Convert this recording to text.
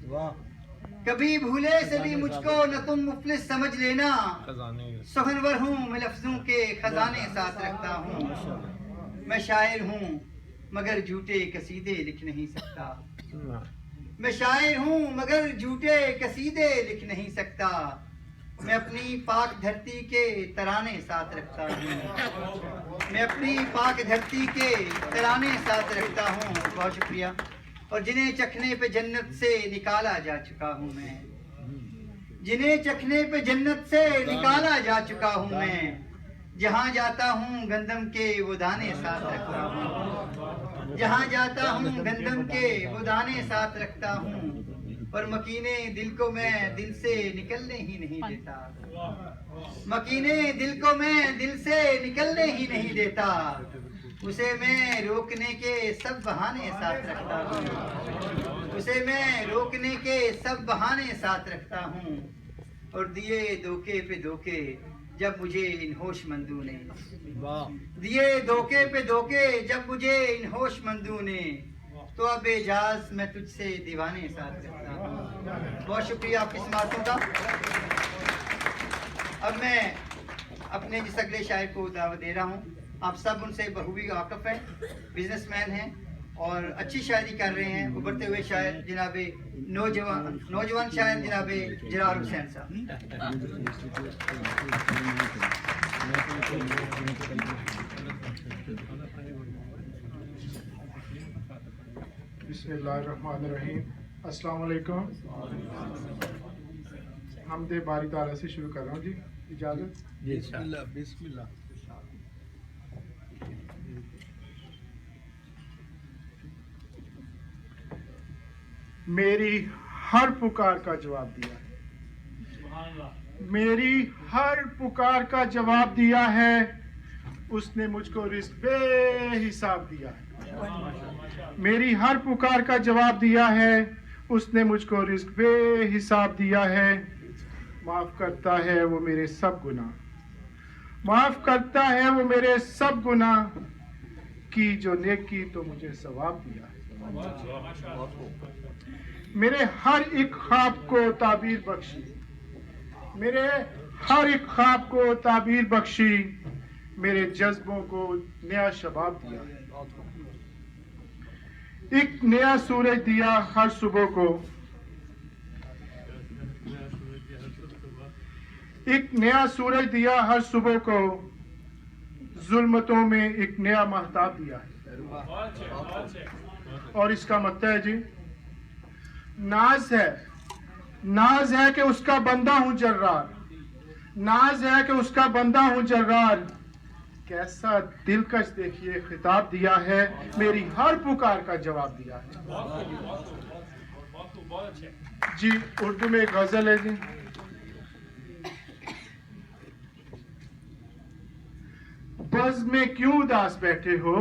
कभी भूले से भी मुझको न तुम मुफलिस समझ लेना, सुखनवर हूँ मैं लफ्जों के खजाने साथ रखता हूँ। मैं शायर हूँ मगर झूठे कसीदे लिख नहीं सकता। मैं शायर हूँ मगर झूठे कसीदे लिख नहीं सकता। मैं अपनी पाक धरती के तराने साथ रखता हूँ। मैं अपनी पाक धरती के तराने साथ रखता हूँ। बहुत शुक्रिया। और जिन्हें चखने पे जन्नत से निकाला जा चुका हूँ मैं, जिन्हें चखने पे जन्नत से निकाला जा चुका हूँ मैं। जहाँ जाता हूँ गंदम के वो दाने साथ रखता हूँ। जहाँ जाता हूँ गंदम के वो दाने साथ रखता हूँ। और मकीने दिल को मैं दिल से निकलने ही नहीं देता। मकीने दिल को मैं दिल से निकलने ही नहीं देता। उसे मैं रोकने के सब बहाने साथ रखता हूँ। उसे मैं रोकने के सब बहाने साथ रखता हूँ। और दिए धोखे पे धोखे जब मुझे इन होशमंदों ने, दिए धोखे पे धोखे जब मुझे इन होशमंदों ने, तो अब एजाज मैं तुझसे दीवाने साथ रखता हूँ। बहुत शुक्रिया आपकी समातों का। अब मैं अपने जिस अगले शायर को दावत दे रहा हूँ। आप सब उनसे बखूबी वाकिफ हैं, बिजनेसमैन हैं और अच्छी शायरी कर रहे हैं। उभरते हुए शायर जनाबे नौजवान शायर जनाबे जरार हुसैन साहब। बिस्मिल्लाहिर्रहमानिर्रहीम। अस्सलाम वालेकुम। हमदे बारी ताला से शुरू कर रहा हूँ जी, इजाज़त। बिस्मिल्लाह बिस्मिल्लाह। मेरी हर पुकार का जवाब दिया है, मेरी हर पुकार का जवाब दिया है। उसने मुझको रिज़्क़ बेहिसाब दिया है। मेरी हर पुकार का जवाब दिया है। उसने मुझको रिज़्क़ बेहिसाब दिया है। माफ़ करता है वो मेरे सब गुनाह, माफ़ करता है वो मेरे सब गुनाह। की जो नेकी तो मुझे सवाब दिया है। मेरे हर एक ख्वाब को ताबीर बख्शी, मेरे हर एक ख्वाब को ताबीर बख्शी। मेरे जज्बों को नया शबाब दिया, एक नया सूरज दिया हर सुबह को, एक नया सूरज दिया हर सुबह को। जुल्मतों में एक नया महताब दिया है। और इसका मतलब है जी, नाज है, नाज है कि उसका बंदा हूं जर्रार, नाज है कि उसका बंदा हूं जर्रार। कैसा दिलकश देखिए खिताब दिया है। मेरी हर पुकार का जवाब दिया है। जी उर्दू में एक गजल है जी। बज़्म में क्यों उदास बैठे हो,